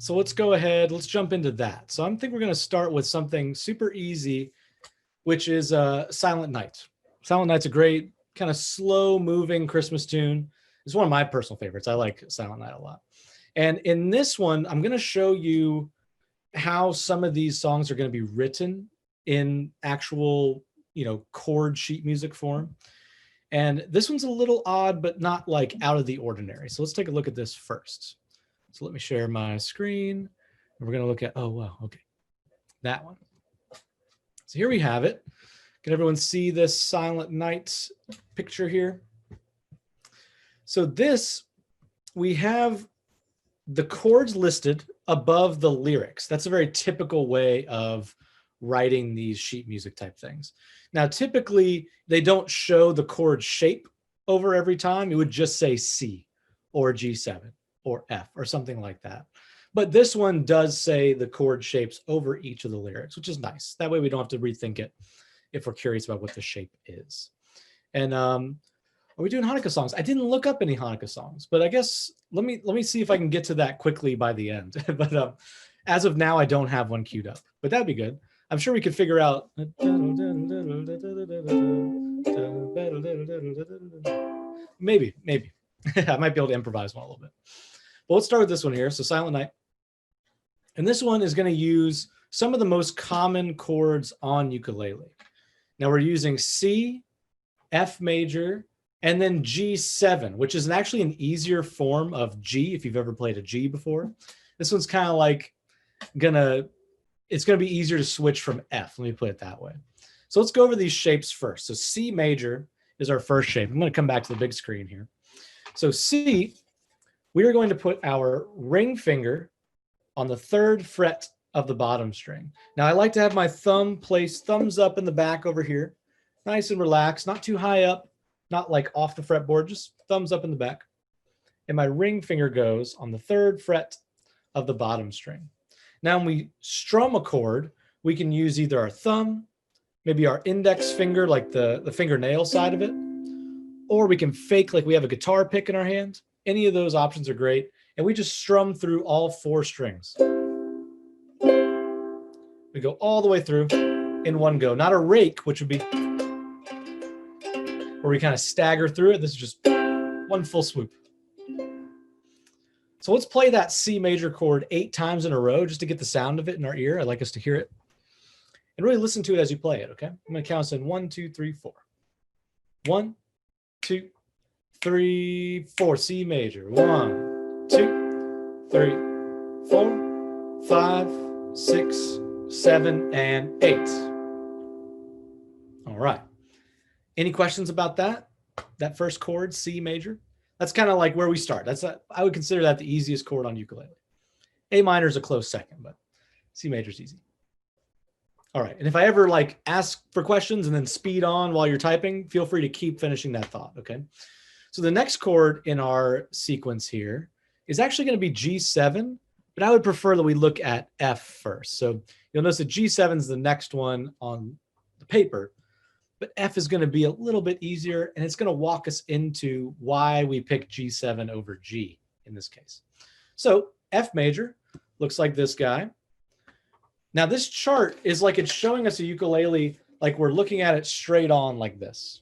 So let's go ahead, let's jump into that. So I think we're going to start with something super easy, which is Silent Night. Silent Night's a great kind of slow moving Christmas tune. It's one of my personal favorites. I like Silent Night a lot. And in this one, I'm going to show you how some of these songs are going to be written in actual, chord sheet music form. And this one's a little odd, but not like out of the ordinary. So let's take a look at this first. So let me share my screen. And we're going to look at, oh, wow, okay, that one. So here we have it. Can everyone see this Silent Night picture here? So this, we have the chords listed above the lyrics. That's a very typical way of writing these sheet music type things. Now, typically, they don't show the chord shape over every time. It would just say C or G7 or F or something like that. But this one does say the chord shapes over each of the lyrics, which is nice. That way we don't have to rethink it if we're curious about what the shape is. And are we doing Hanukkah songs? I didn't look up any Hanukkah songs, but I guess let me see if I can get to that quickly by the end. But as of now, I don't have one queued up, but that'd be good. I'm sure we could figure out. Maybe. I might be able to improvise one a little bit. But let's start with this one here. So Silent Night. And this one is going to use some of the most common chords on ukulele. Now we're using C, F major, and then G7, which is actually an easier form of G if you've ever played a G before. This one's kind of like it's going to be easier to switch from F. Let me put it that way. So let's go over these shapes first. So C major is our first shape. I'm going to come back to the big screen here. So C, we are going to put our ring finger on the 3rd fret of the bottom string. Now I like to have my thumb placed thumbs up in the back over here. Nice and relaxed, not too high up, not like off the fretboard, just thumbs up in the back. And my ring finger goes on the 3rd fret of the bottom string. Now when we strum a chord, we can use either our thumb, maybe our index finger, like the fingernail side of it, or we can fake like we have a guitar pick in our hand. Any of those options are great. And we just strum through all 4 strings. We go all the way through in one go, not a rake, which would be where we kind of stagger through it. This is just one full swoop. So let's play that C major chord 8 times in a row just to get the sound of it in our ear. I'd like us to hear it and really listen to it as you play it, okay? I'm going to count us in 1, 2, 3, 4. 1, 2, 3, 4. C major. 1, 2, 3, 4, 5, 6, 7, and 8. All right. Any questions about that? That first chord, C major? That's kind of like where we start. I would consider that the easiest chord on ukulele. A minor is a close second, but C major is easy. All right. And if I ever like ask for questions and then speed on while you're typing, feel free to keep finishing that thought, okay? So the next chord in our sequence here is actually going to be G7, but I would prefer that we look at F first. So you'll notice that G7 is the next one on the paper, but F is going to be a little bit easier, and it's going to walk us into why we picked G7 over G in this case. So F major looks like this guy. Now this chart is like it's showing us a ukulele like we're looking at it straight on like this.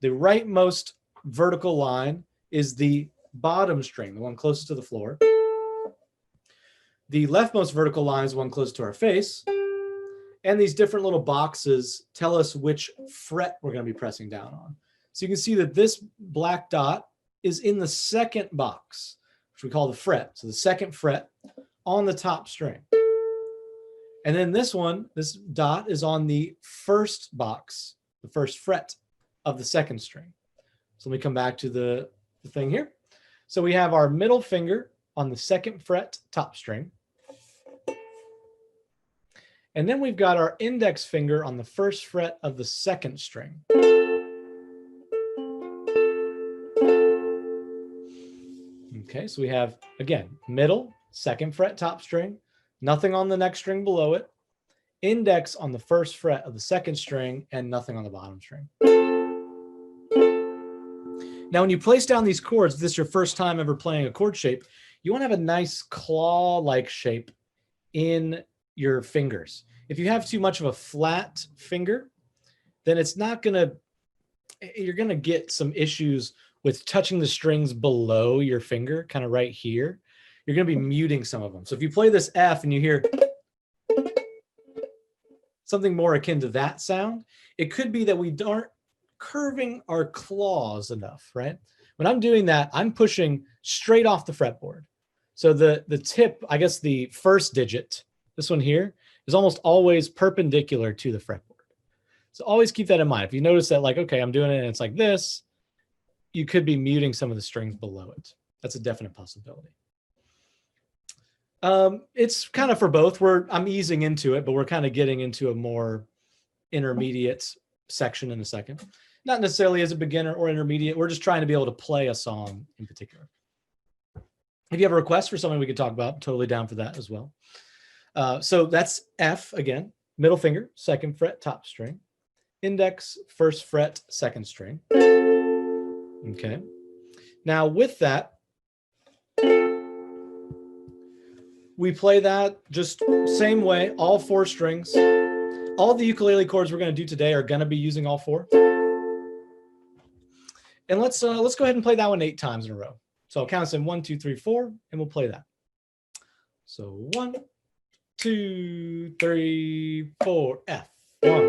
The rightmost vertical line is the bottom string, the one closest to the floor. The leftmost vertical line is the one closest to our face. And these different little boxes tell us which fret we're going to be pressing down on. So you can see that this black dot is in the 2nd box, which we call the fret. So the 2nd fret on the top string. And then this one, this dot is on the 1st box, the 1st fret of the 2nd string. So let me come back to the thing here. So we have our middle finger on the 2nd fret top string. And then we've got our index finger on the 1st fret of the 2nd string. Okay, so we have, again, middle, 2nd fret top string, nothing on the next string below it, index on the 1st fret of the 2nd string, and nothing on the bottom string. Now, when you place down these chords, if this is your first time ever playing a chord shape, you want to have a nice claw-like shape in your fingers. If you have too much of a flat finger, then it's not going to, you're going to get some issues with touching the strings below your finger, kind of right here. You're going to be muting some of them. So if you play this F and you hear something more akin to that sound, it could be that we aren't curving our claws enough, right? When I'm doing that, I'm pushing straight off the fretboard. So the tip, I guess the first digit, this one here, is almost always perpendicular to the fretboard. So always keep that in mind. If you notice that, like, okay, I'm doing it and it's like this, you could be muting some of the strings below it. That's a definite possibility. It's kind of for both. I'm easing into it, but we're kind of getting into a more intermediate section in a second. Not necessarily as a beginner or intermediate. We're just trying to be able to play a song in particular. If you have a request for something we could talk about, I'm totally down for that as well. So that's F again, middle finger, second fret, top string, index, first fret, second string. Okay. Now with that, we play that just same way, all four strings. All the ukulele chords we're going to do today are going to be using all four. And let's go ahead and play that one 8 times in a row. So I'll count us in 1, 2, 3, 4, and we'll play that. So 1, 2, 3, 4, F. 1,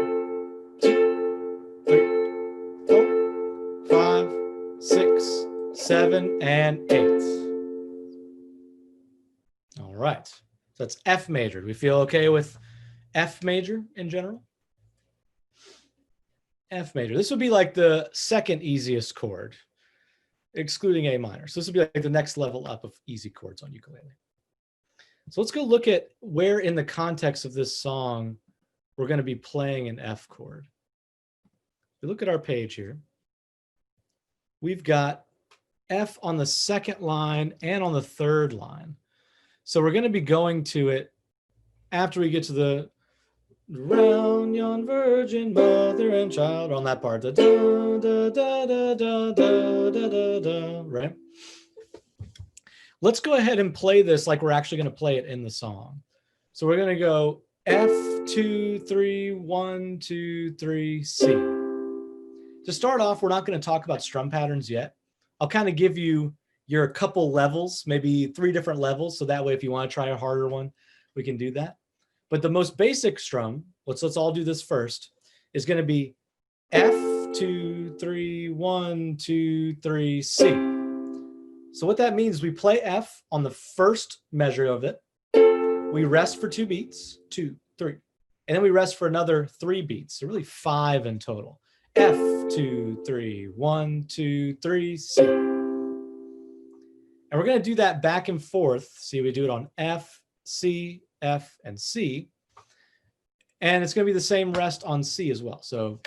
2, 3, 4, 5, 6, 7, and 8. All right. So that's F major. Do we feel okay with F major in general? F major. This would be like the second easiest chord, excluding A minor. So this would be like the next level up of easy chords on ukulele. So let's go look at where in the context of this song we're going to be playing an F chord. If we look at our page here, we've got F on the second line and on the third line. So we're going to be going to it after we get to the round yon virgin mother and child on that part. Da, da, da, da, da, da, da, da, da, right? Let's go ahead and play this like we're actually going to play it in the song. So we're going to go F, 2, 3, 1, 2, 3, C. To start off, we're not going to talk about strum patterns yet. I'll kind of give you your couple levels, maybe 3 different levels. So that way, if you want to try a harder one, we can do that. But the most basic strum, let's all do this first, is going to be F, 2, 3, 1, 2, 3, C. So what that means is we play F on the first measure of it. We rest for 2 beats, 2, 3. And then we rest for another 3 beats. So really 5 in total. F, 2, 3, 1, 2, 3, C. And we're going to do that back and forth. See, we do it on F, C, F, and C. And it's going to be the same rest on C as well. So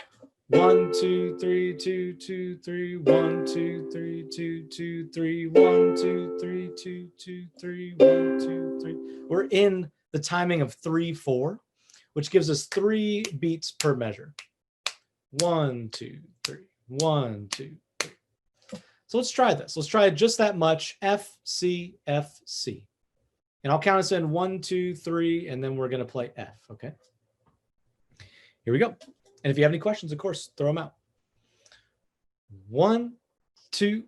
1, 2, 3, 2, 2, 3, 1, 2, 3, 2, 2, 3, 1, 2, 3, 2, 2, 3, 1, 2, 3. We're in the timing of 3, 4, which gives us 3 beats per measure. 1, 2, 3, 1, 2, 3. So let's try this. Let's try just that much. F, C, F, C. And I'll count us in 1, 2, 3, and then we're going to play F, okay? Here we go. And if you have any questions, of course, throw them out. 1, 2,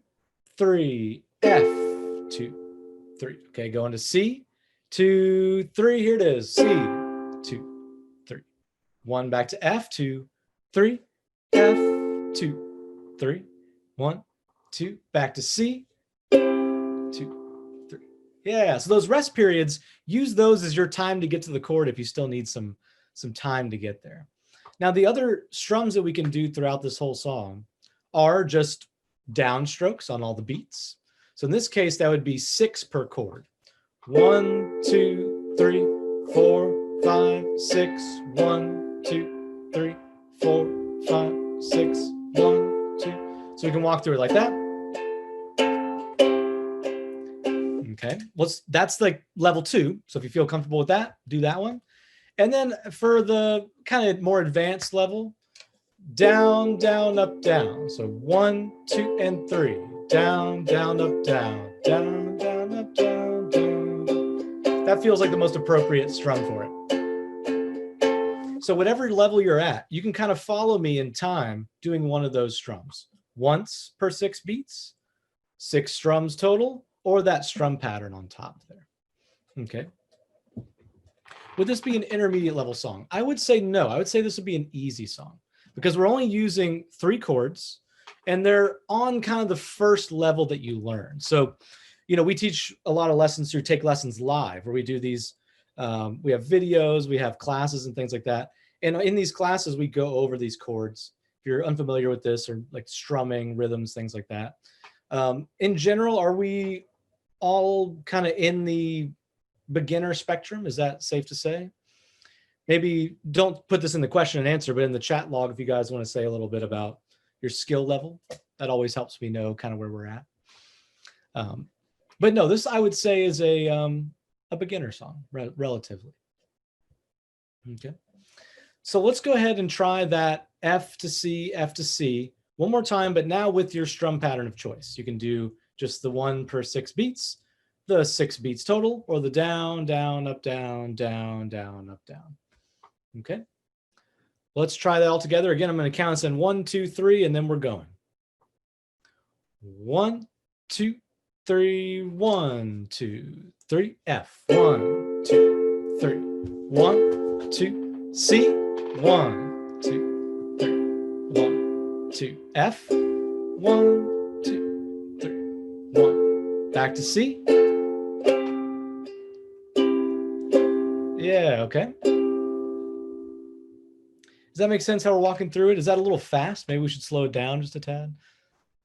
3, F, 2, 3. Okay, going to C, 2, 3. Here it is. C, 2, 3. 1 back to F, 2, 3, F, 2, 3. 1, 2, back to C, 2, 3. Yeah, so those rest periods, use those as your time to get to the chord if you still need some time to get there. Now, the other strums that we can do throughout this whole song are just downstrokes on all the beats. So in this case, that would be 6 per chord. 1, 2, 3, 4, 5, 6. 1, 2, 3, 4, 5, 6. 1, 2. So we can walk through it like that. Okay, that's like level 2. So if you feel comfortable with that, do that one. And then for the kind of more advanced level, down, down, up, down. So 1, 2, and 3. Down, down, up, down. Down, down, up, down. that feels like the most appropriate strum for it. So whatever level you're at, you can kind of follow me in time doing one of those strums. Once per 6 beats, 6 strums total, or that strum pattern on top there. Okay. Would this be an intermediate level song? I would say no. I would say this would be an easy song because we're only using 3 chords and they're on kind of the first level that you learn. So, you know, we teach a lot of lessons through TakeLessons Live, where we do these, we have videos, we have classes and things like that. And in these classes, we go over these chords. If you're unfamiliar with this, or like strumming, rhythms, things like that. In general, are we all kind of in the beginner spectrum? Is that safe to say? Maybe don't put this in the question and answer, but in the chat log, if you guys want to say a little bit about your skill level, that always helps me know kind of where we're at. But no, this I would say is a beginner song, relatively. Okay. So let's go ahead and try that F to C, F to C one more time, but now with your strum pattern of choice. You can do just the 1 per 6 beats, the 6 beats total, or the down, down, up, down, down, down, up, down. Okay. Let's try that all together. Again, I'm going to count us in 1, 2, 3, and then we're going. 1, 2, 3, 1, 2, 3, F. 1, 2, 3, 1, 2, C. 1, 2, 3, 1, 2, F. 1, 2, 3, 1. Back to C. Yeah, okay. Does that make sense how we're walking through it? Is that a little fast? Maybe we should slow it down just a tad.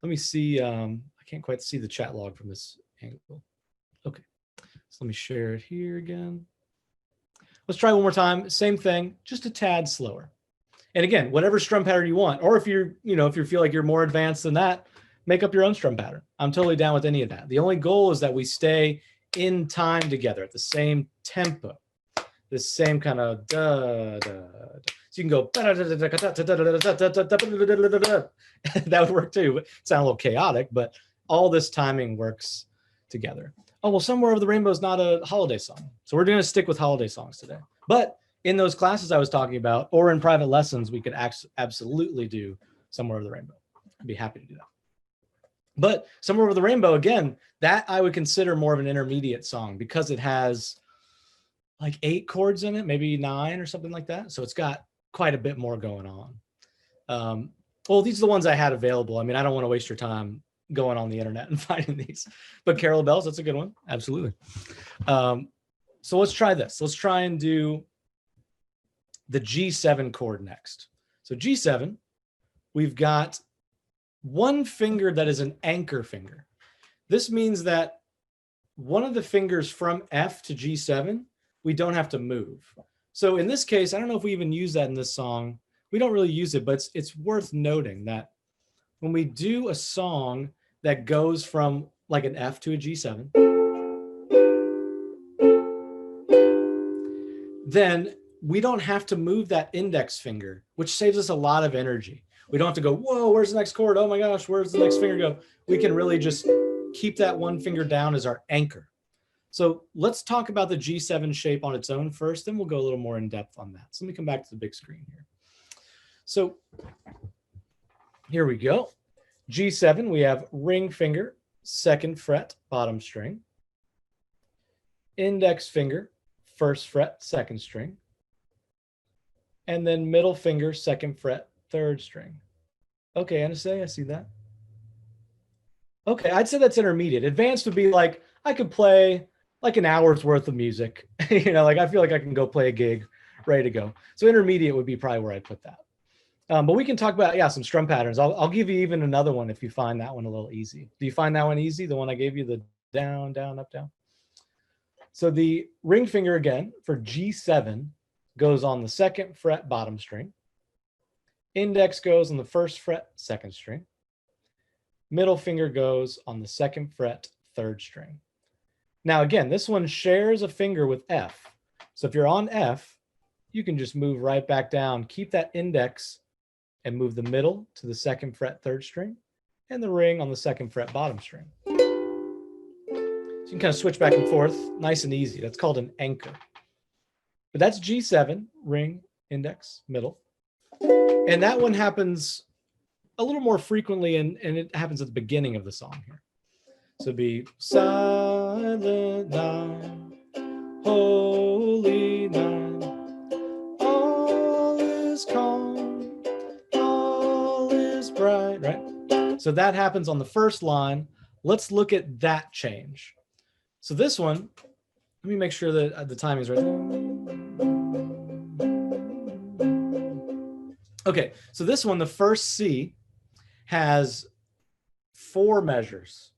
Let me see. I can't quite see the chat log from this angle. Okay, so let me share it here again. Let's try one more time. Same thing, just a tad slower. And again, whatever strum pattern you want, or if you're, if you feel like you're more advanced than that, make up your own strum pattern. I'm totally down with any of that. The only goal is that we stay in time together at the same tempo, the same kind of da, da, da. So you can go, that would work too. It sounds a little chaotic, but all this timing works together. Oh, well, Somewhere Over the Rainbow is not a holiday song. So we're going to stick with holiday songs today. But in those classes I was talking about, or in private lessons, we could absolutely do Somewhere Over the Rainbow. I'd be happy to do that. But Somewhere Over the Rainbow, again, that I would consider more of an intermediate song because it has like 8 chords in it, maybe 9 or something like that. So it's got quite a bit more going on. Well, these are the ones I had available. I mean, I don't want to waste your time going on the internet and finding these, but Carol of Bells, that's a good one. Absolutely. So let's try this. Let's try and do the G7 chord next. So G7, we've got one finger that is an anchor finger. This means that one of the fingers from F to G7, we don't have to move. So in this case, I don't know if we even use that in this song. We don't really use it, but it's worth noting that when we do a song that goes from like an F to a G7, then we don't have to move that index finger, which saves us a lot of energy. We don't have to go, whoa, where's the next chord? Oh my gosh, where's the next finger go? We can really just keep that one finger down as our anchor. So let's talk about the G7 shape on its own first, then we'll go a little more in depth on that. So let me come back to the big screen here. So here we go. G7, we have ring finger, 2nd fret, bottom string. Index finger, 1st fret, 2nd string. And then middle finger, 2nd fret, 3rd string. Okay, Anase, I see that. Okay, I'd say that's intermediate. Advanced would be like, I could play like an hour's worth of music. Like I feel like I can go play a gig, ready to go. So intermediate would be probably where I'd put that. But we can talk about, some strum patterns. I'll give you even another one if you find that one a little easy. Do you find that one easy? The one I gave you, the down, down, up, down. So the ring finger again for G7 goes on the 2nd fret, bottom string. Index goes on the 1st fret, 2nd string. Middle finger goes on the 2nd fret, 3rd string. Now, again, this one shares a finger with F. So if you're on F, you can just move right back down, keep that index and move the middle to the 2nd fret, 3rd string, and the ring on the 2nd fret, bottom string. you can kind of switch back and forth, nice and easy. That's called an anchor. But that's G7, ring, index, middle. And that one happens a little more frequently, and it happens at the beginning of the song here. So it'd be silent night, holy night, all is calm, all is bright, right? So that happens on the first line. Let's look at that change. So this one, let me make sure that the timing is right. Okay, so this one, the first C, has 4 measures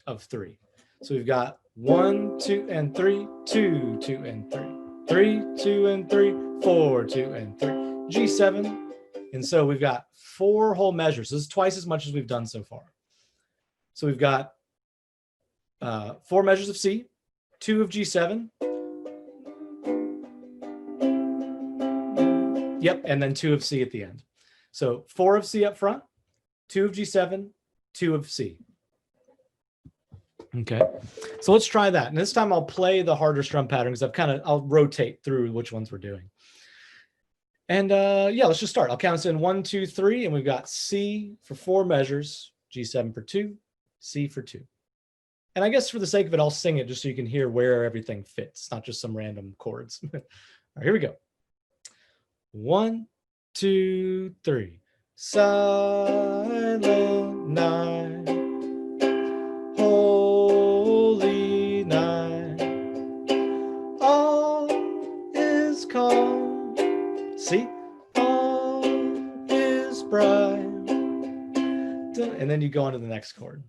of 3. So we've got 1, 2, and 3, 2, 2, and 3, 3, 2, and 3, 4, 2, and 3, G7. And so we've got 4 whole measures. This is twice as much as we've done so far. So we've got 4 measures of C, 2 of G7. Yep, and then 2 of C at the end. So 4 of C up front, 2 of G7, 2 of C. Okay, so let's try that. And this time I'll play the harder strum pattern because I'll rotate through which ones we're doing. And yeah, let's just start. I'll count us in 1, 2, 3, and we've got C for 4 measures, G7 for 2, C for 2. And I guess for the sake of it, I'll sing it just so you can hear where everything fits, not just some random chords. All right, here we go. 1, 2, 3. Silent night, holy night, all is calm. See, all is bright. And then you go on to the next chord.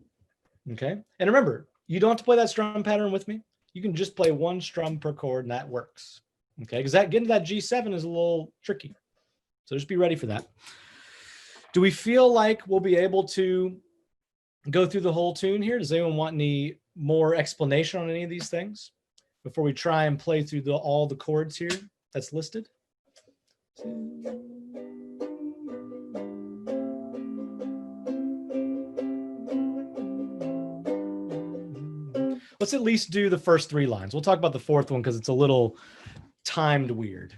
Okay, and remember, you don't have to play that strum pattern with me. You can just play 1 strum per chord, and that works. Okay, because getting to that G7 is a little tricky. So just be ready for that. Do we feel like we'll be able to go through the whole tune here? Does anyone want any more explanation on any of these things before we try and play through all the chords here that's listed? Let's at least do the first 3 lines. We'll talk about the 4th one because it's a little timed weird.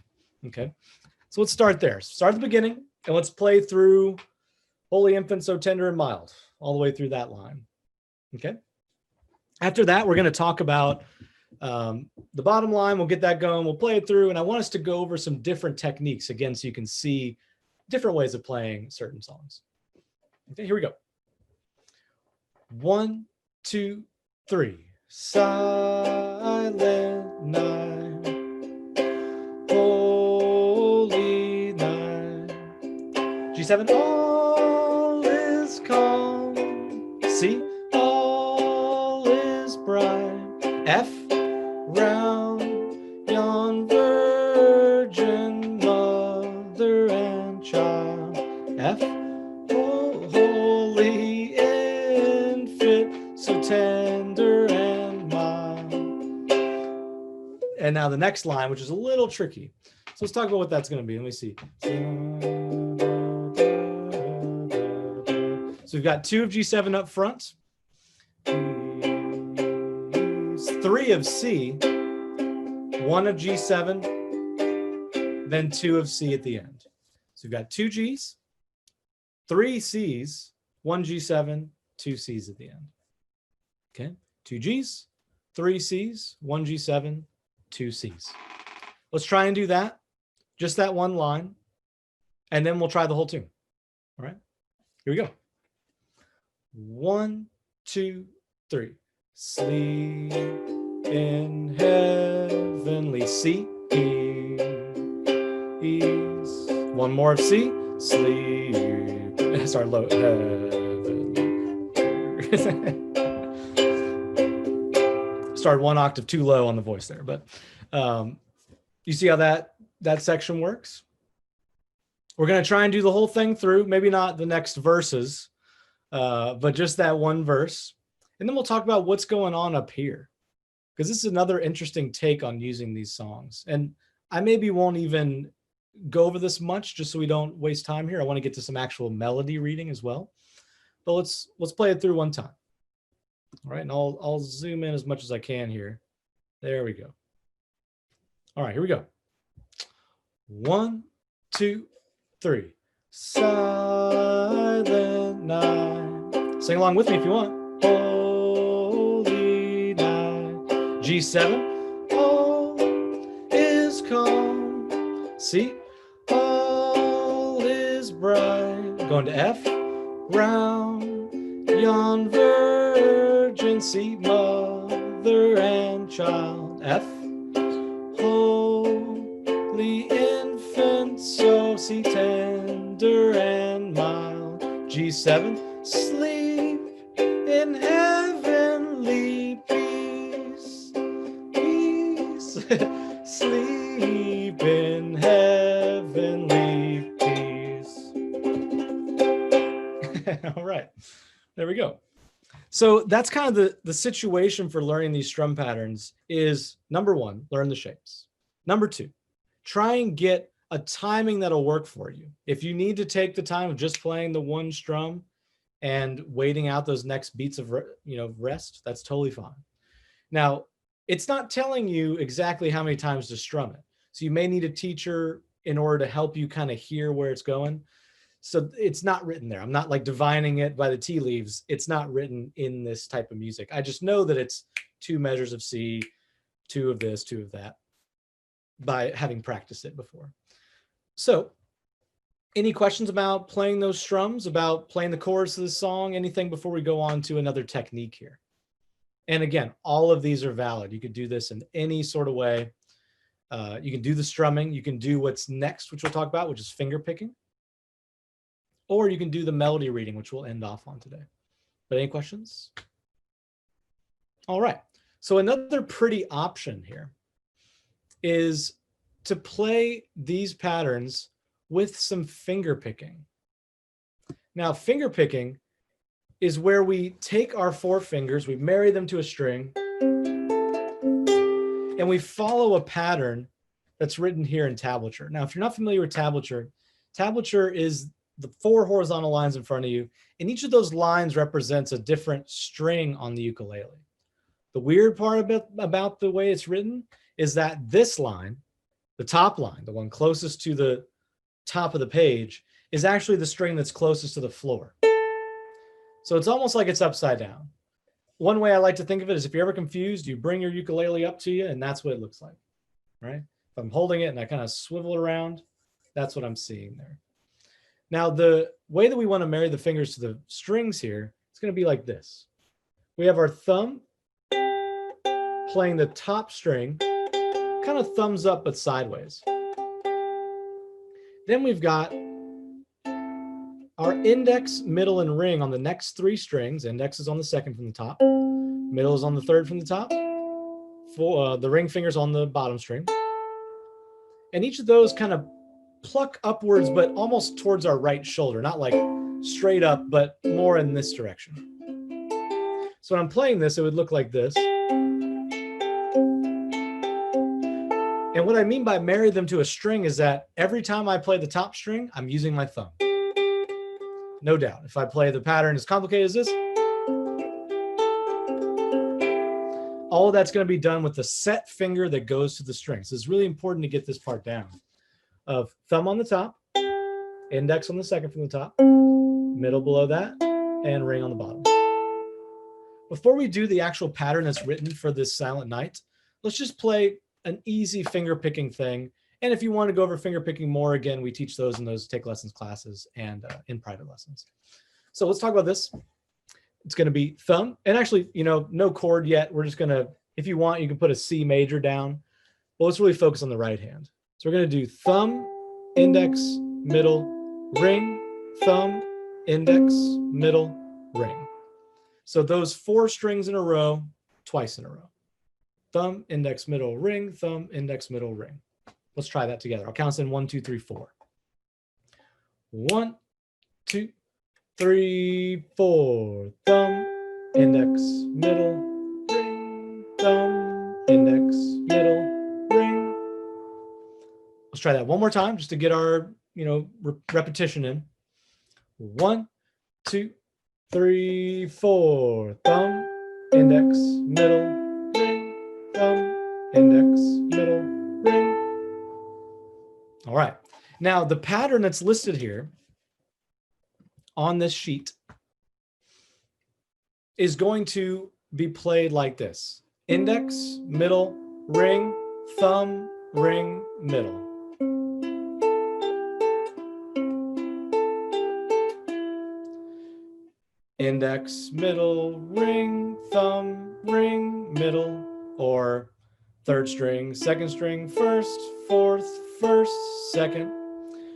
Okay, so let's start there. Start at the beginning and let's play through Holy Infant, so tender and mild, all the way through that line. Okay, after that, we're going to talk about the bottom line. We'll get that going. We'll play it through, and I want us to go over some different techniques again so you can see different ways of playing certain songs. Okay, here we go. 1, 2, 3. Silent night, holy night, G7, all is calm, C, all is bright, F, round yon virgin mother and child, F, holy infant, so tender and mild. And now the next line, which is a little tricky. So let's talk about what that's going to be. Let me see. So we've got 2 of G7 up front, 3 of C, 1 of G7, then 2 of C at the end. So we've got 2 Gs, 3 Cs, 1 G7, 2 Cs at the end. Okay, 2 Gs, 3 Cs, 1 G7, 2 Cs. Let's try and do that, just that one line, and then we'll try the whole tune. All right, here we go. 1, 2, 3. Sleep in heavenly C's. 1 more of C. Sleep. Sorry, low. Started 1 octave too low on the voice there, but you see how that section works? We're going to try and do the whole thing through, maybe not the next verses, but just that one verse. And then we'll talk about what's going on up here, because this is another interesting take on using these songs. And I maybe won't even go over this much just so we don't waste time here. I want to get to some actual melody reading as well. But let's play it through one time. All right, and I'll zoom in as much as I can here. There we go. All right, here we go. 1, 2, 3. Silent night. Sing along with me if you want. Holy night. G7. All is calm. C. All is bright. Going to F. Round yon virgin seat, mother and child. F. Holy infant, so see tender and mild. G7. Sleep in heavenly peace. Peace. Sleep in heavenly peace. All right, there we go. So that's kind of the situation for learning these strum patterns is, number one, learn the shapes. Number two, try and get a timing that'll work for you. If you need to take the time of just playing the one strum and waiting out those next beats of rest, that's totally fine. Now, it's not telling you exactly how many times to strum it. So you may need a teacher in order to help you kind of hear where it's going. So it's not written there. I'm not like divining it by the tea leaves. It's not written in this type of music. I just know that it's 2 measures of C, 2 of this, 2 of that, by having practiced it before. So any questions about playing those strums, about playing the chorus of the song, anything before we go on to another technique here? And again, all of these are valid. You could do this in any sort of way. You can do the strumming. You can do what's next, which we'll talk about, which is finger picking. Or you can do the melody reading, which we'll end off on today. But any questions? All right. So another pretty option here is to play these patterns with some finger picking. Now, finger picking is where we take our 4 fingers, we marry them to a string, and we follow a pattern that's written here in tablature. Now, if you're not familiar with tablature, tablature is the 4 horizontal lines in front of you, and each of those lines represents a different string on the ukulele. The weird part about the way it's written is that this line, the top line, the one closest to the top of the page, is actually the string that's closest to the floor. So it's almost like it's upside down. One way I like to think of it is if you're ever confused, you bring your ukulele up to you, and that's what it looks like, right? If I'm holding it and I kind of swivel it around, that's what I'm seeing there. Now, the way that we want to marry the fingers to the strings here, it's going to be like this. We have our thumb playing the top string, kind of thumbs up but sideways. Then we've got our index, middle, and ring on the next 3 strings. Index is on the 2nd from the top. Middle is on the 3rd from the top. The ring finger's on the bottom string. And each of those kind of pluck upwards, but almost towards our right shoulder, not like straight up, but more in this direction. So when I'm playing this, it would look like this. And what I mean by marry them to a string is that every time I play the top string, I'm using my thumb. No doubt. If I play the pattern as complicated as this, all of that's going to be done with the set finger that goes to the string. So it's really important to get this part down. Of thumb on the top, index on the 2nd from the top, middle below that, and ring on the bottom. Before we do the actual pattern that's written for this silent night, let's just play an easy finger picking thing. And if you want to go over finger picking more, again, we teach those in those Take Lessons classes and in private lessons. So let's talk about this. It's going to be thumb, and actually, no chord yet. We're just going to, if you want, you can put a C major down. But let's really focus on the right hand. So we're going to do thumb, index, middle, ring, thumb, index, middle, ring. So those 4 strings in a row, twice in a row. Thumb, index, middle, ring, thumb, index, middle, ring. Let's try that together. I'll count us in 1, 2, 3, 4. 1, 2, 3, 4. Thumb, index, middle, ring, thumb, index, middle, ring. Let's try that one more time just to get our, repetition in. 1, 2, 3, 4. Thumb, index, middle, ring, thumb, index, middle, ring. All right. Now the pattern that's listed here on this sheet is going to be played like this. Index, middle, ring, thumb, ring, middle. Index, middle, ring, thumb, ring, middle, or third string, second string, first, fourth, first, second.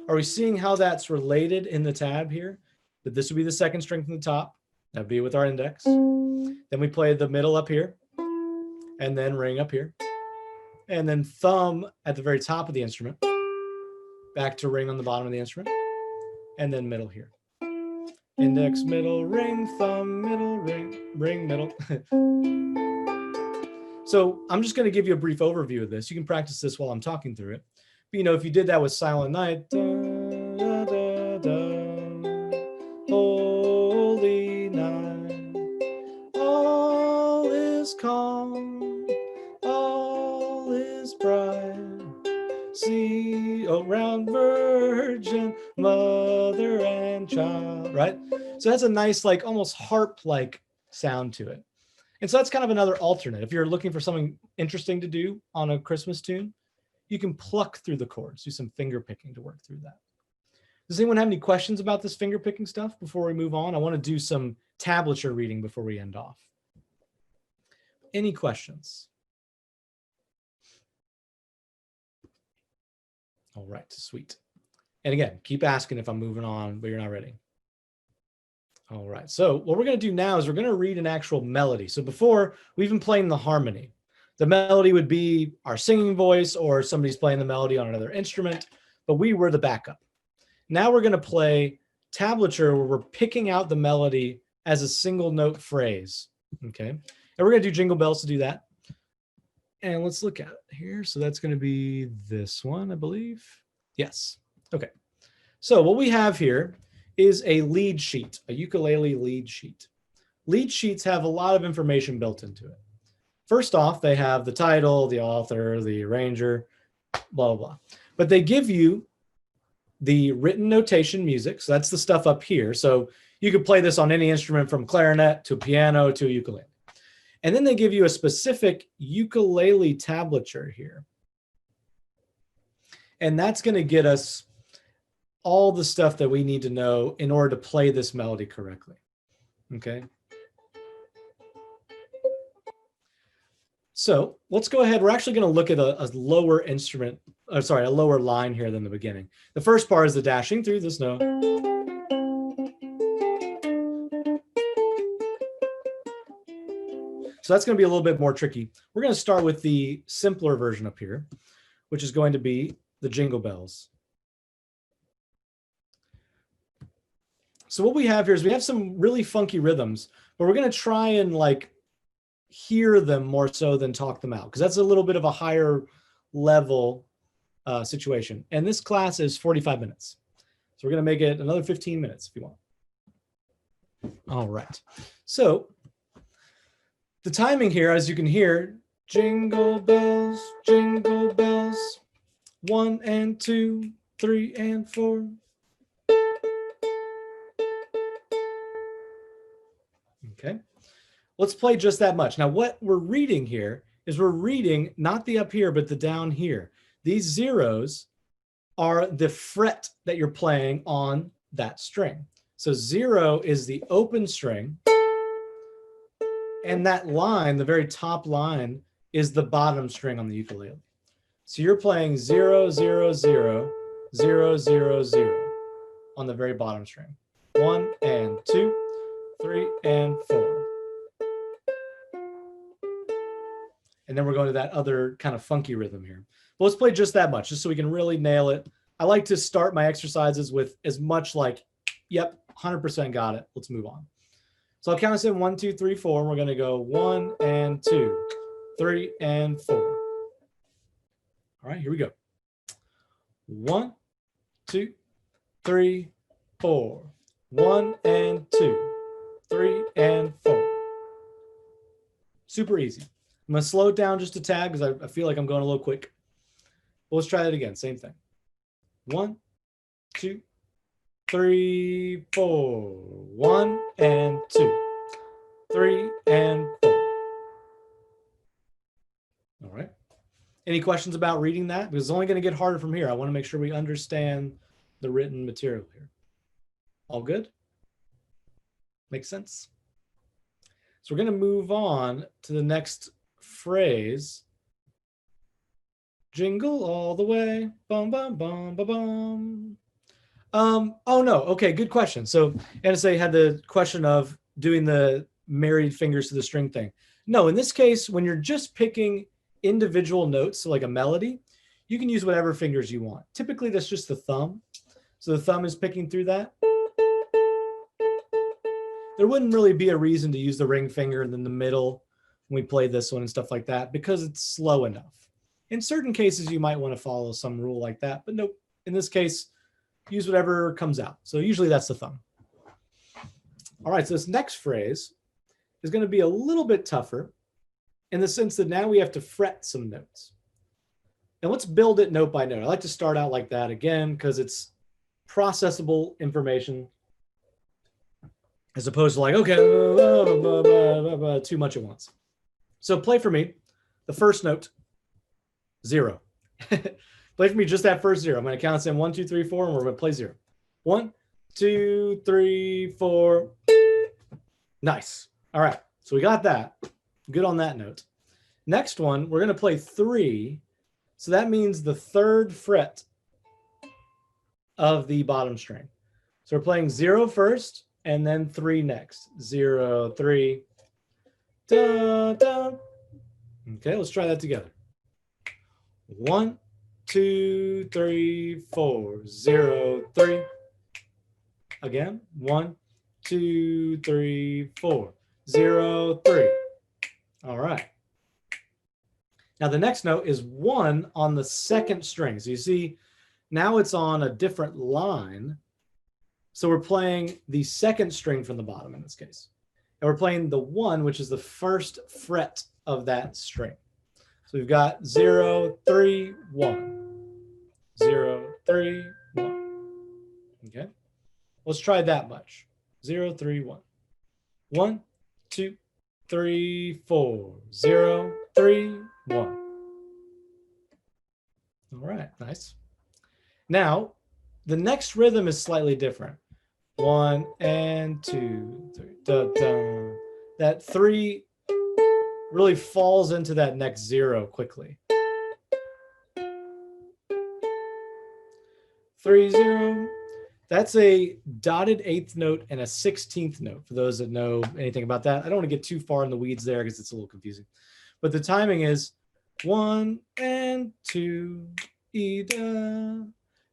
Are we seeing how that's related in the tab here? That this would be the second string from the top. That'd be with our index. Then we play the middle up here, and then ring up here, and then thumb at the very top of the instrument, back to ring on the bottom of the instrument, and then middle here. Index, middle, ring, thumb, middle, ring, ring, middle. So I'm just going to give you a brief overview of this. You can practice this while I'm talking through it. But, you know, if you did that with Silent Night, da, da, da, da, holy night, all is calm, all is bright, see around virgin, mother and child, right? So that's a nice, like almost harp-like sound to it. And so that's kind of another alternate. If you're looking for something interesting to do on a Christmas tune, you can pluck through the chords, do some finger picking to work through that. Does anyone have any questions about this finger picking stuff before we move on? I want to do some tablature reading before we end off. Any questions? All right, sweet. And again, keep asking if I'm moving on, but you're not ready. All right, so what we're going to do now is we're going to read an actual melody. So before, we've been playing the harmony. The melody would be our singing voice or somebody's playing the melody on another instrument, but we were the backup. Now we're going to play tablature where we're picking out the melody as a single note phrase, okay? And we're going to do Jingle Bells to do that. And let's look at it here. So that's going to be this one, I believe. Yes, okay. So what we have here is a lead sheet, a ukulele lead sheet. Lead sheets have a lot of information built into it. First off, they have the title, the author, the arranger, blah, blah, blah. But they give you the written notation music. So that's the stuff up here. So you could play this on any instrument from clarinet to piano to ukulele. And then they give you a specific ukulele tablature here. And that's going to get us all the stuff that we need to know in order to play this melody correctly. Okay. So let's go ahead. We're actually going to look at a lower instrument, a lower line here than the beginning. The first part is the dashing through this note. So that's going to be a little bit more tricky. We're going to start with the simpler version up here, which is going to be the Jingle Bells. So what we have here is we have some really funky rhythms, but we're going to try and like hear them more so than talk them out, because that's a little bit of a higher level situation. And this class is 45 minutes. So we're going to make it another 15 minutes if you want. All right. So the timing here, as you can hear, jingle bells, 1 and 2, 3 and 4. Okay, let's play just that much. Now what we're reading here is we're reading not the up here, but the down here. These zeros are the fret that you're playing on that string. So 0 is the open string. And that line, the very top line, is the bottom string on the ukulele. So you're playing 0, 0, 0, 0, 0, 0 on the very bottom string. 1 and 2, 3 and 4. And then we're going to that other kind of funky rhythm here. But let's play just that much, just so we can really nail it. I like to start my exercises with as much like, yep, 100% got it. Let's move on. So I'll count us in 1, 2, 3, 4. And we're going to go 1 and 2, 3 and 4. All right, here we go. 1, 2, 3, 4. 1 and 2, 3 and 4. Super easy. I'm going to slow it down just a tad because I feel like I'm going a little quick. But let's try that again. Same thing. 1, 2, 3, 4. 1 and 2, 3 and 4. All right. Any questions about reading that? Because it's only going to get harder from here. I want to make sure we understand the written material here. All good? Makes sense? So we're going to move on to the next phrase. Jingle all the way, bum, bum, bum, bum, bum. Oh no, okay, good question. So NSA had the question of doing the married fingers to the string thing. No, in this case, when you're just picking individual notes, so like a melody, you can use whatever fingers you want. Typically, that's just the thumb. So the thumb is picking through that. There wouldn't really be a reason to use the ring finger in the middle when we play this one and stuff like that because it's slow enough. In certain cases, you might want to follow some rule like that, but nope. In this case, use whatever comes out. So usually that's the thumb. All right, so this next phrase is going to be a little bit tougher in the sense that now we have to fret some notes. And let's build it note by note. I like to start out like that again because it's processable information as opposed to like, okay, too much at once. So play for me the first note, 0. Play for me just that first 0. I'm going to count us in 1, 2, 3, 4, and we're going to play 0. 1, 2, 3, 4. Nice. All right. So we got that. Good on that note. Next one, we're going to play 3. So that means the 3rd fret of the bottom string. So we're playing 0 first and then 3 next. 0, 3. Da, da. Okay, let's try that together. 1, 2, 3, 4. 0, 3. Again. 1, 2, 3, 4. 0, 3. All right. Now the next note is 1 on the 2nd string. So you see, now it's on a different line. So we're playing the 2nd string from the bottom in this case. And we're playing the 1, which is the 1st fret of that string. So we've got 0, 3, 1. 0, 3, 1. Okay. Let's try that much. 0, 3, 1. 1, 2, 3, 4. 0, 3, 1. All right, nice. Now, the next rhythm is slightly different. 1 and 2, 3. Da, da. That 3 really falls into that next 0 quickly. 3, 0. That's a dotted 8th note and a 16th note, for those that know anything about that. I don't want to get too far in the weeds there because it's a little confusing. But the timing is 1 and 2, E, da,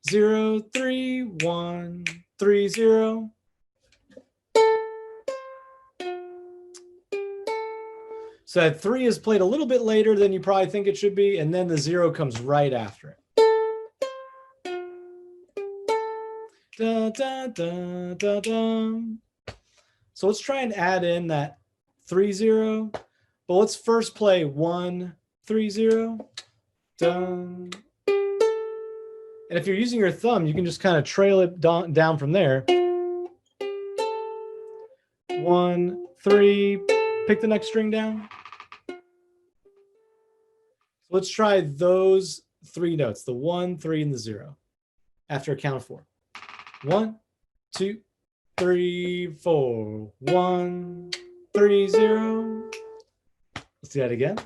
0, 3, 1, 3, 0. So that 3 is played a little bit later than you probably think it should be, and then the 0 comes right after it. Da, da, da, da, da. So let's try and add in that 3, 0. But let's first play 1, 3, 0. Dun. And if you're using your thumb, you can just kind of trail it down from there. 1, 3, pick the next string down. So let's try those 3 notes, the 1, 3, and the 0, after a count of 4. 1, 2, 3, 4. 1, 3, 0. Let's do that again.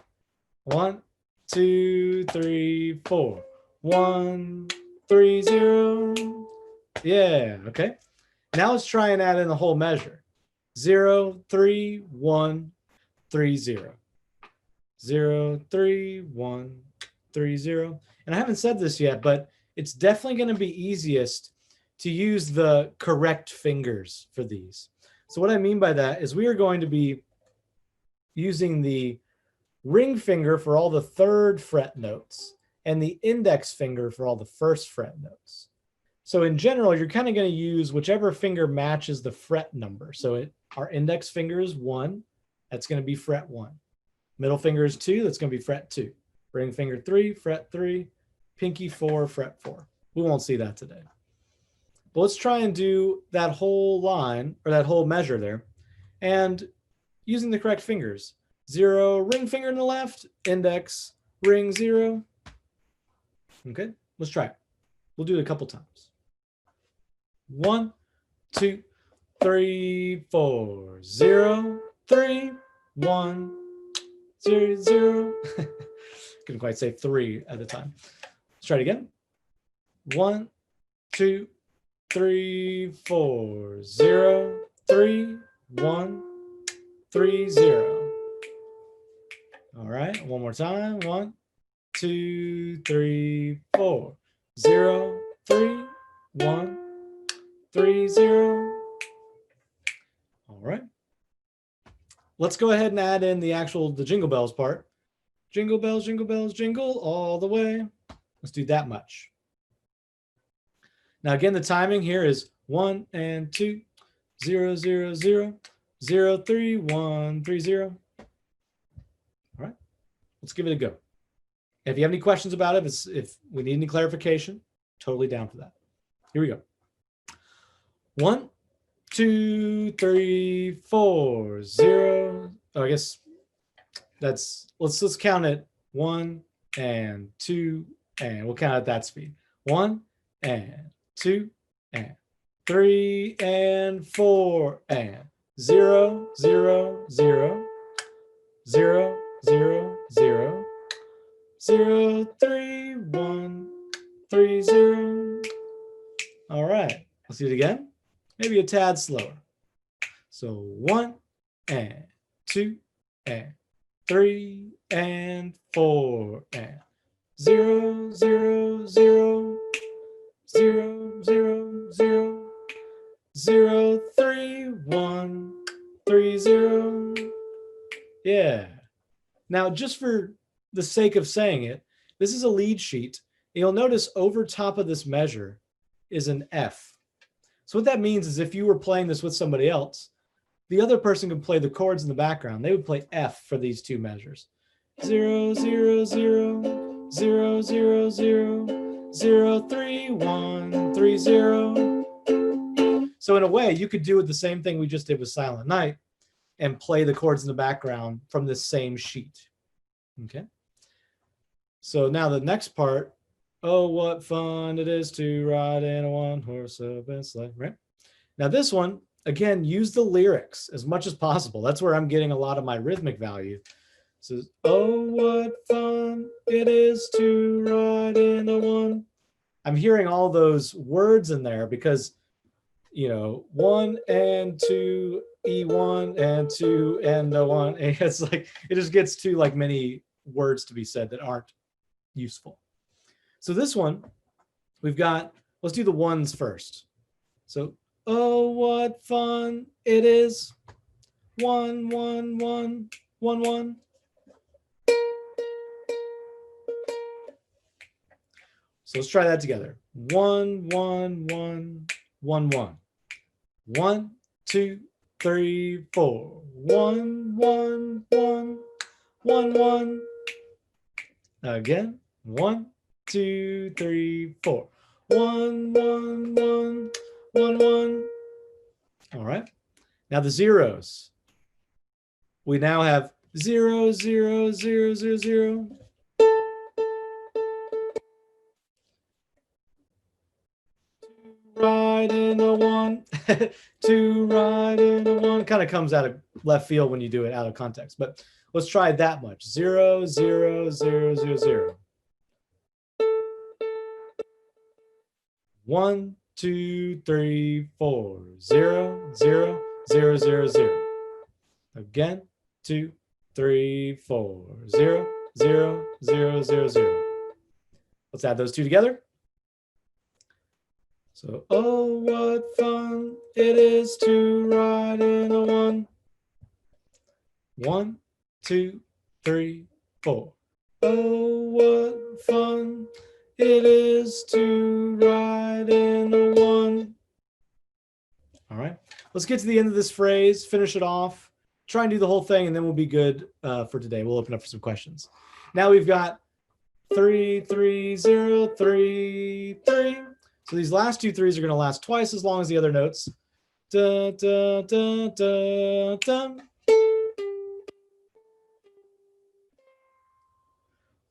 1, 2, 3, 4. 1, 3, 0. Yeah, okay. Now let's try and add in the whole measure. 0, 3, 1, 3, 0. 0, 3, 1, 3, 0. And I haven't said this yet, but it's definitely going to be easiest to use the correct fingers for these. So what I mean by that is we are going to be using the ring finger for all the 3rd fret notes and the index finger for all the 1st fret notes. So in general, you're kind of going to use whichever finger matches the fret number. So our index finger is 1. That's going to be fret 1. Middle finger is 2. That's going to be fret 2. Ring finger 3, fret 3. Pinky 4, fret 4. We won't see that today. But let's try and do that whole line, or that whole measure there, and using the correct fingers. 0, ring finger in the left, index, ring 0. Okay, let's try it. We'll do it a couple times. 1, 2, 3, 4, 0, 3, 1, 0, 0. Couldn't quite say 3 at a time. Let's try it again. 1, 2, 3, 4, 0, 3, 1, 3, 0. All right, one more time. 1, 2, 3, 4, 0, 3, 1, 3, 0. All right. Let's go ahead and add in the jingle bells part. Jingle bells, jingle all the way. Let's do that much. Now again, the timing here is 1 and 2, 0, 0, 0, 0, 3, 1, 3, 0. All right, let's give it a go. If you have any questions about it, if we need any clarification, totally down for that. Here we go. 1, 2, 3, 4, 0. Oh, I guess let's count it. 1 and 2, and we'll count at that speed. 1 and 2 and 3 and 4 and 0, 0, 0, 0, 0, 0, 0, 3, 1, 3, 0. All right, let's do it again. Maybe a tad slower. So 1 and 2 and 3 and 4 and 0, 0, 0, 0, 0, 0, 0, 3, 1, 3, 0. Yeah. Now, just for the sake of saying it, this is a lead sheet. You'll notice over top of this measure is an F. So what that means is if you were playing this with somebody else, the other person could play the chords in the background. They would play F for these two measures. 0, 0, 0, 0, 0, 0, 0, 3, 1, 3, 0. So in a way, you could do it the same thing we just did with Silent Night and play the chords in the background from the same sheet. Okay. So now the next part, oh, what fun it is to ride in a one-horse open sleigh, right? Now this one, again, use the lyrics as much as possible. That's where I'm getting a lot of my rhythmic value. It says, oh, what fun it is to ride in a one. I'm hearing all those words in there because, you know, 1 and 2, E1 and 2 and the 1. And it's like, it just gets too like many words to be said that aren't useful. So this one, we've got, let's do the ones first. So, oh, what fun it is. 1, 1, 1, 1, 1. So let's try that together. 1, 1, 1, 1, 1. 1, 2, 3, 4. 1, 1, 1, 1, 1. Again. 1, 2, 3, 4. 1, 1, 1, 1, 1. All right. Now the zeros. We now have 0, 0, 0, 0, 0. Ride in a one, to ride in a one. Kind of comes out of left field when you do it out of context, but let's try that much. 0, 0, 0, 0, 0. 1, 2, 3, 4. 0, 0, 0, 0, 0. Again, 2, 3, 4. 0, 0, 0, 0, 0. Let's add those two together. So, oh, what fun it is to ride in a one. 1, 2, 3, 4. Oh, what fun it is to ride in a one. All right, let's get to the end of this phrase, finish it off. try and do the whole thing, and then we'll be good for today. We'll open up for some questions. Now we've got 3, 3, 0, 3, 3. So these last two threes are going to last twice as long as the other notes. Da, da, da, da, da.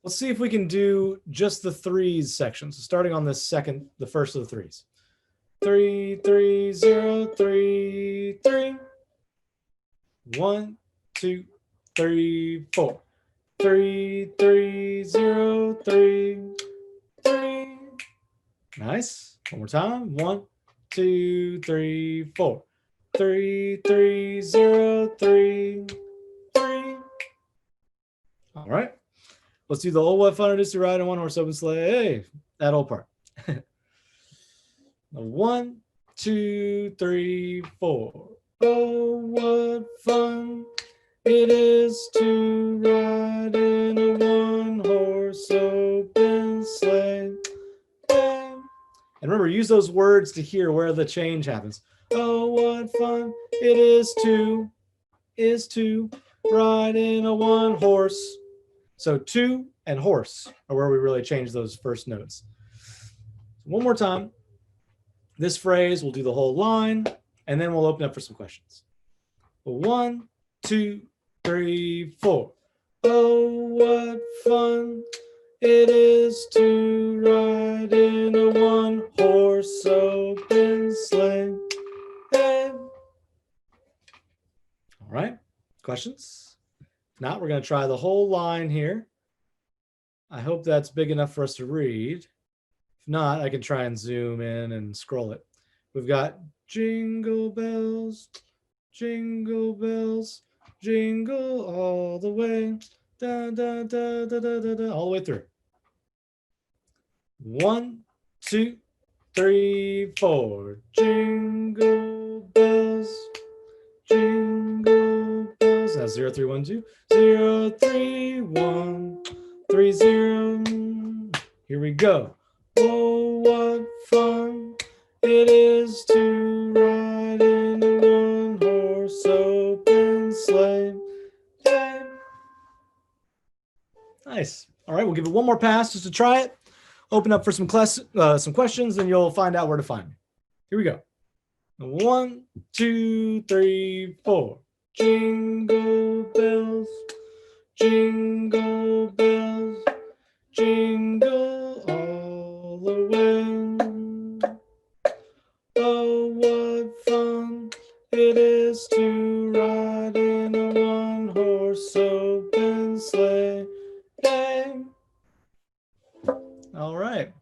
Let's see if we can do just the threes section. So starting on the first of the threes. 3, 3, 0, 3, 3. 1, 2, 3, 4. 3, 3, 0, 3, 3. Nice. One more time. 1, 2, 3, 4. 3, 3, 0, 3, 3. All right. Let's do the old what fun it is to ride in one horse open sleigh. Hey, that old part. 1, 2, 3, 4. Oh, what fun it is to ride in a one-horse open sleigh. And remember, use those words to hear where the change happens. Oh, what fun it is to ride in a one-horse. So two and horse are where we really change those first notes. One more time. This phrase, we'll do the whole line, and then we'll open up for some questions. 1, 2, 3, 4. Oh, what fun it is to ride in a one-horse open sleigh. Hey. All right, questions? If not, we're going to try the whole line here. I hope that's big enough for us to read. If not, I can try and zoom in and scroll it. We've got jingle bells, jingle all the way, da, da, da, da, da, da, da, all the way through. 1, 2, 3, 4. Jingle bells, jingle bells. That's 0, 3, 1, 2. 0, 3, 1, 3, 0. Here we go. Oh, what fun it is to ride in a one-horse open sleigh. Yeah. Nice. All right, we'll give it one more pass just to try it. Open up for some questions, and you'll find out where to find me. Here we go. 1, 2, 3, 4. Jingle bells, jingle bells, jingle all the way. Oh, what fun it is to ride in a one-horse open sleigh. All right,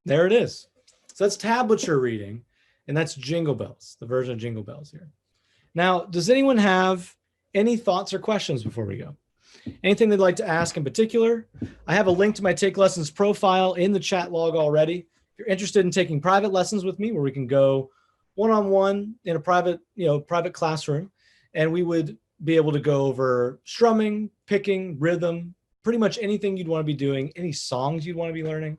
there it is. So that's tablature reading, and that's Jingle Bells, the version of Jingle Bells here. Now, does anyone have any thoughts or questions before we go? Anything they'd like to ask in particular? I have a link to my Take Lessons profile in the chat log already. If you're interested in taking private lessons with me, where we can go one-on-one in a private classroom, and we would be able to go over strumming, picking, rhythm, pretty much anything you'd want to be doing, any songs you'd want to be learning.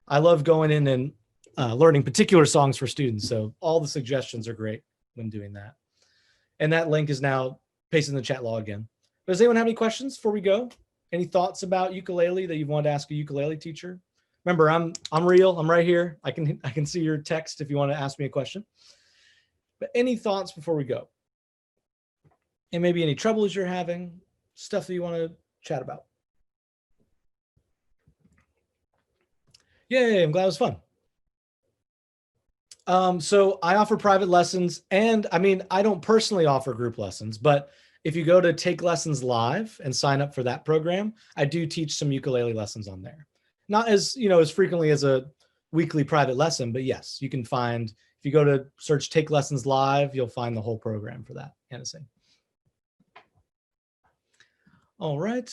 I love going in and learning particular songs for students. So all the suggestions are great when doing that. And that link is now pasted in the chat log again. But does anyone have any questions before we go? Any thoughts about ukulele that you want to ask a ukulele teacher? Remember, I'm real. I'm right here. I can see your text if you want to ask me a question. But any thoughts before we go? And maybe any troubles you're having, stuff that you want to chat about. Yay, I'm glad it was fun. So I offer private lessons, and I mean, I don't personally offer group lessons, but if you go to Take Lessons Live and sign up for that program, I do teach some ukulele lessons on there. Not as, as frequently as a weekly private lesson, but yes, you can find, if you go to search Take Lessons Live, you'll find the whole program for that kind of thing. All right.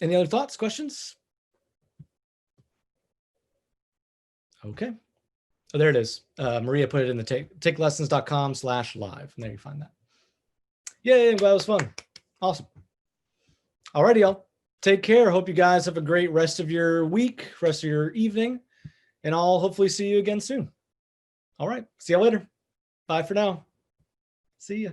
Any other thoughts, questions? Okay. Oh, there it is. Maria put it in the takelessons.com/live. And there you find that. Yay, I'm glad it was fun. Awesome. All righty, y'all. Take care. Hope you guys have a great rest of your week, rest of your evening, and I'll hopefully see you again soon. All right. See you later. Bye for now. See ya.